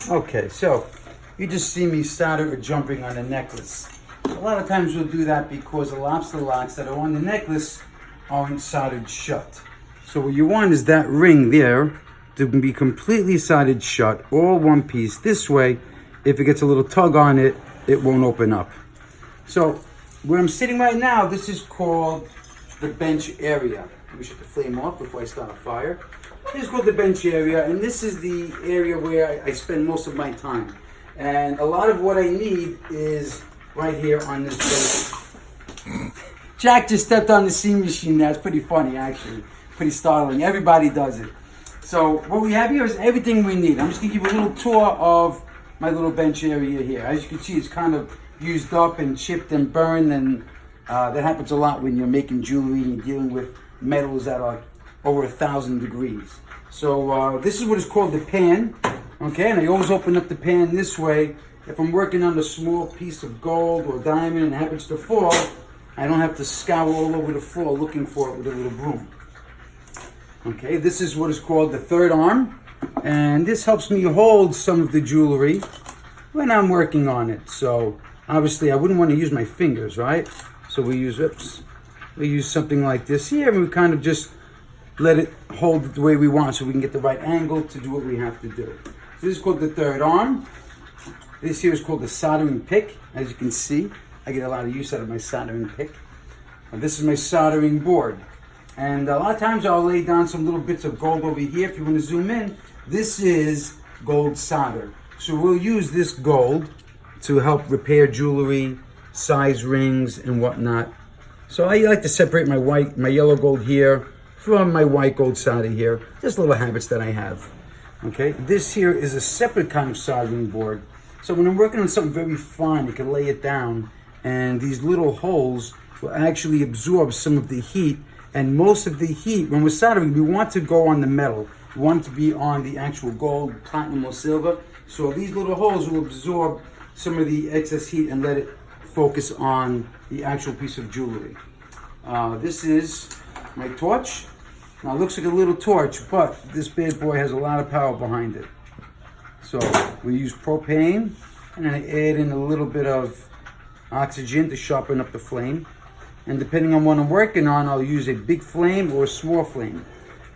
Okay, so you just see me solder or jumping on a necklace. A lot of times we'll do that because the lobster locks that are on the necklace aren't soldered shut. So what you want is that ring there to be completely soldered shut, all one piece. This way, if it gets a little tug on it, it won't open up. So where I'm sitting right now, this is called the bench area. Let me shut the flame off before I start a fire. This is called the bench area, and this is the area where I spend most of my time. And a lot of what I need is right here on this bench. Jack just stepped on the seam machine. That's pretty funny, actually. Pretty startling. Everybody does it. So what we have here is everything we need. I'm just gonna give you a little tour of my little bench area here. As you can see, it's kind of used up and chipped and burned, and that happens a lot when you're making jewelry and you're dealing with metals that are over 1,000 degrees. So this is what is called the pan, okay? And I always open up the pan this way. If I'm working on a small piece of gold or diamond and it happens to fall, I don't have to scour all over the floor looking for it with a little broom. Okay, this is what is called the third arm, and this helps me hold some of the jewelry when I'm working on it. So obviously I wouldn't want to use my fingers, right? So we use something like this here, and we kind of just let it hold it the way we want so we can get the right angle to do what we have to do. So this is called the third arm. This here is called the soldering pick. As you can see, I get a lot of use out of my soldering pick. This is my soldering board. And a lot of times I'll lay down some little bits of gold over here. If you want to zoom in, this is gold solder. So we'll use this gold to help repair jewelry, size rings, and whatnot. So I like to separate my yellow gold here from my white gold solder here. Just little habits that I have. Okay, this here is a separate kind of soldering board. So when I'm working on something very fine, you can lay it down, and these little holes will actually absorb some of the heat. And most of the heat, when we're soldering, we want to go on the metal. We want it to be on the actual gold, platinum, or silver. So these little holes will absorb some of the excess heat and let it focus on the actual piece of jewelry. This is my torch. Now it looks like a little torch, but this bad boy has a lot of power behind it. So we use propane, and then I add in a little bit of oxygen to sharpen up the flame. And depending on what I'm working on, I'll use a big flame or a small flame.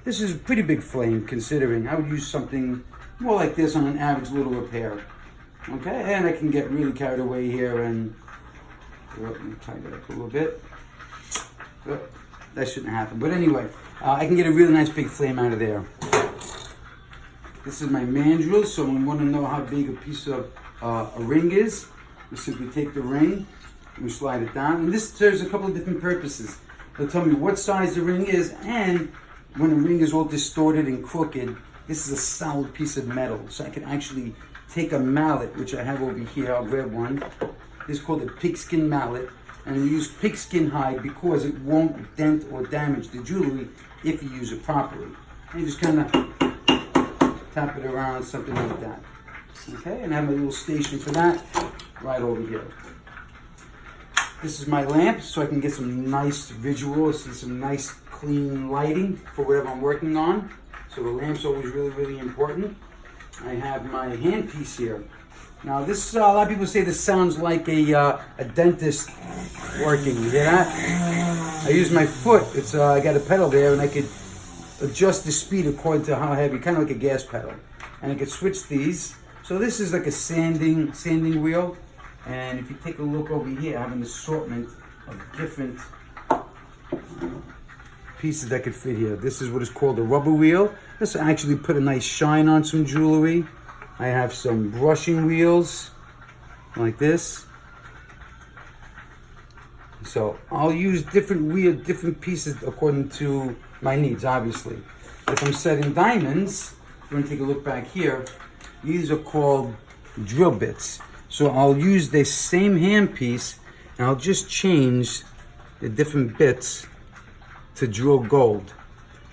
This is a pretty big flame considering. I would use something more like this on an average little repair. Okay, and I can get really carried away here and let me tighten it up a little bit. That shouldn't happen. But anyway, I can get a really nice big flame out of there. This is my mandrel, so when you want to know how big a piece of a ring is, you simply take the ring and we slide it down. And this serves a couple of different purposes. It'll tell me what size the ring is, and when the ring is all distorted and crooked, this is a solid piece of metal. So I can actually take a mallet, which I have over here. I'll grab one. This is called a pigskin mallet. And we use pigskin hide because it won't dent or damage the jewelry if you use it properly. And you just kind of tap it around, something like that. Okay, and I have my little station for that right over here. This is my lamp, so I can get some nice visuals, see some nice clean lighting for whatever I'm working on. So the lamp's always really, really important. I have my handpiece here. Now this, a lot of people say this sounds like a dentist working. You hear that? I use my foot. It's I got a pedal there, and I could adjust the speed according to how heavy, kind of like a gas pedal. And I could switch these. So this is like a sanding wheel. And if you take a look over here, I have an assortment of different pieces that could fit here. This is what is called a rubber wheel. This will actually put a nice shine on some jewelry. I have some brushing wheels like this. So I'll use different pieces according to my needs, obviously. If I'm setting diamonds, if you want to take a look back here, these are called drill bits. So I'll use the same handpiece, and I'll just change the different bits to drill gold.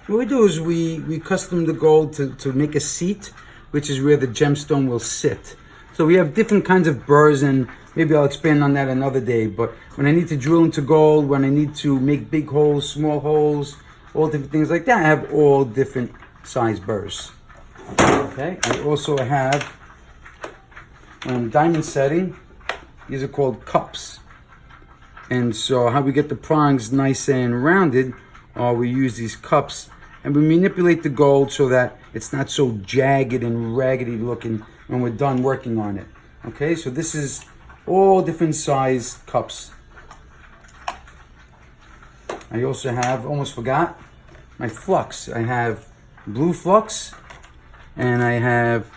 What we do is we custom the gold to make a seat, which is where the gemstone will sit. So we have different kinds of burrs, and maybe I'll expand on that another day. But when I need to drill into gold, when I need to make big holes, small holes, all different things like that, I have all different size burrs. Okay, I also have diamond setting, these are called cups. And so how we get the prongs nice and rounded, we use these cups and we manipulate the gold so that it's not so jagged and raggedy looking when we're done working on it. Okay, so this is all different size cups. I also have, almost forgot, my flux. I have blue flux and I have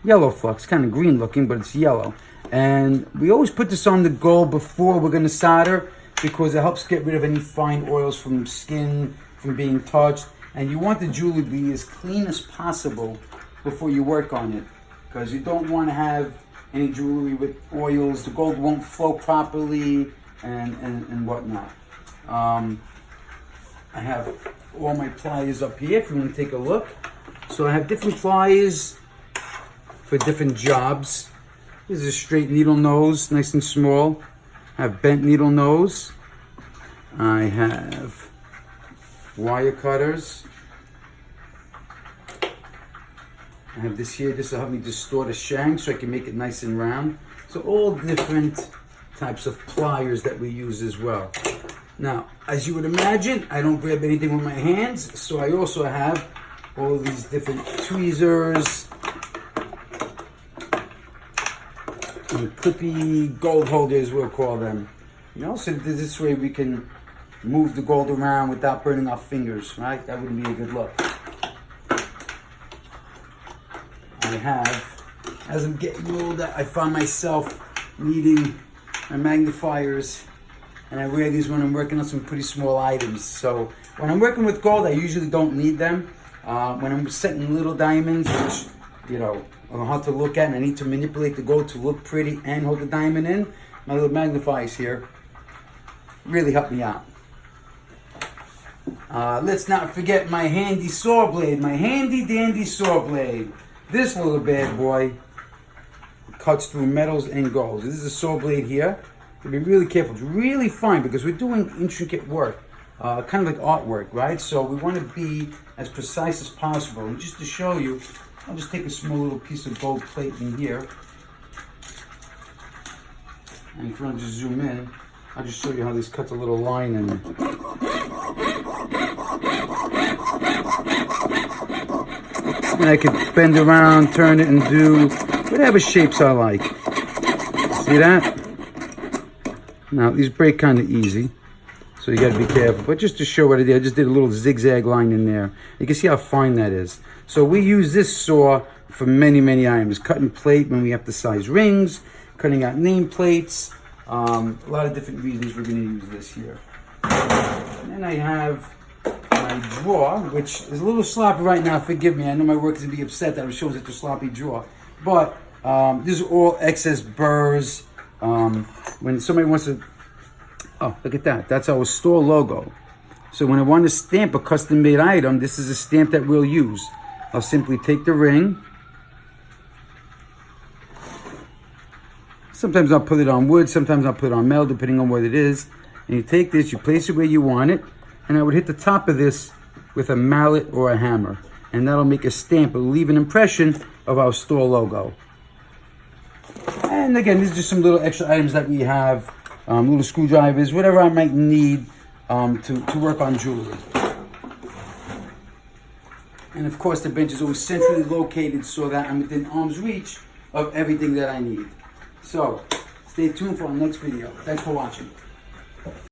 yellow flux, kind of green looking, but it's yellow. And we always put this on the gold before we're going to solder because it helps get rid of any fine oils from skin, from being touched. And you want the jewelry to be as clean as possible before you work on it, because you don't want to have any jewelry with oils. The gold won't flow properly and whatnot. I have all my pliers up here if you want to take a look. So I have different pliers for different jobs. This is a straight needle nose, nice and small. I have bent needle nose. I have wire cutters. I have this here. This will help me distort a shank so I can make it nice and round. So all different types of pliers that we use as well. Now, as you would imagine, I don't grab anything with my hands, so I also have all these different tweezers and clippy gold holders, we'll call them. You know, so this way we can move the gold around without burning our fingers, right? That wouldn't be a good look. I have, as I'm getting older, I find myself needing my magnifiers, and I wear these when I'm working on some pretty small items. So when I'm working with gold, I usually don't need them. When I'm setting little diamonds, which, you know, are hard to look at, and I need to manipulate the gold to look pretty and hold the diamond in, my little magnifiers here really help me out. Let's not forget my handy saw blade, my handy dandy saw blade. This little bad boy cuts through metals and golds. This is a saw blade here. Be really careful. It's really fine because we're doing intricate work, kind of like artwork, right? So we want to be as precise as possible. And just to show you, I'll just take a small little piece of gold plate in here. And if you want to just zoom in, I'll just show you how this cuts a little line in it. And I could bend around, turn it, and do whatever shapes I like. See that? Now, these break kind of easy, so you got to be careful. But just to show what I did, I just did a little zigzag line in there. You can see how fine that is. So we use this saw for many, many items. Cutting plate when we have to size rings, cutting out name plates, a lot of different reasons we're going to use this here. And then I have my drawer, which is a little sloppy right now. Forgive me. I know my work is going to be upset that I'm showing such a sloppy drawer. But these are all excess burrs. When somebody wants to, oh, look at that. That's our store logo. So when I want to stamp a custom made item, this is a stamp that we'll use. I'll simply take the ring. Sometimes I'll put it on wood. Sometimes I'll put it on metal, depending on what it is. And you take this, you place it where you want it. And I would hit the top of this with a mallet or a hammer. And that'll make a stamp. It'll leave an impression of our store logo. And again, these are just some little extra items that we have, little screwdrivers, whatever I might need to work on jewelry. And of course, the bench is always centrally located so that I'm within arm's reach of everything that I need. So, stay tuned for our next video. Thanks for watching.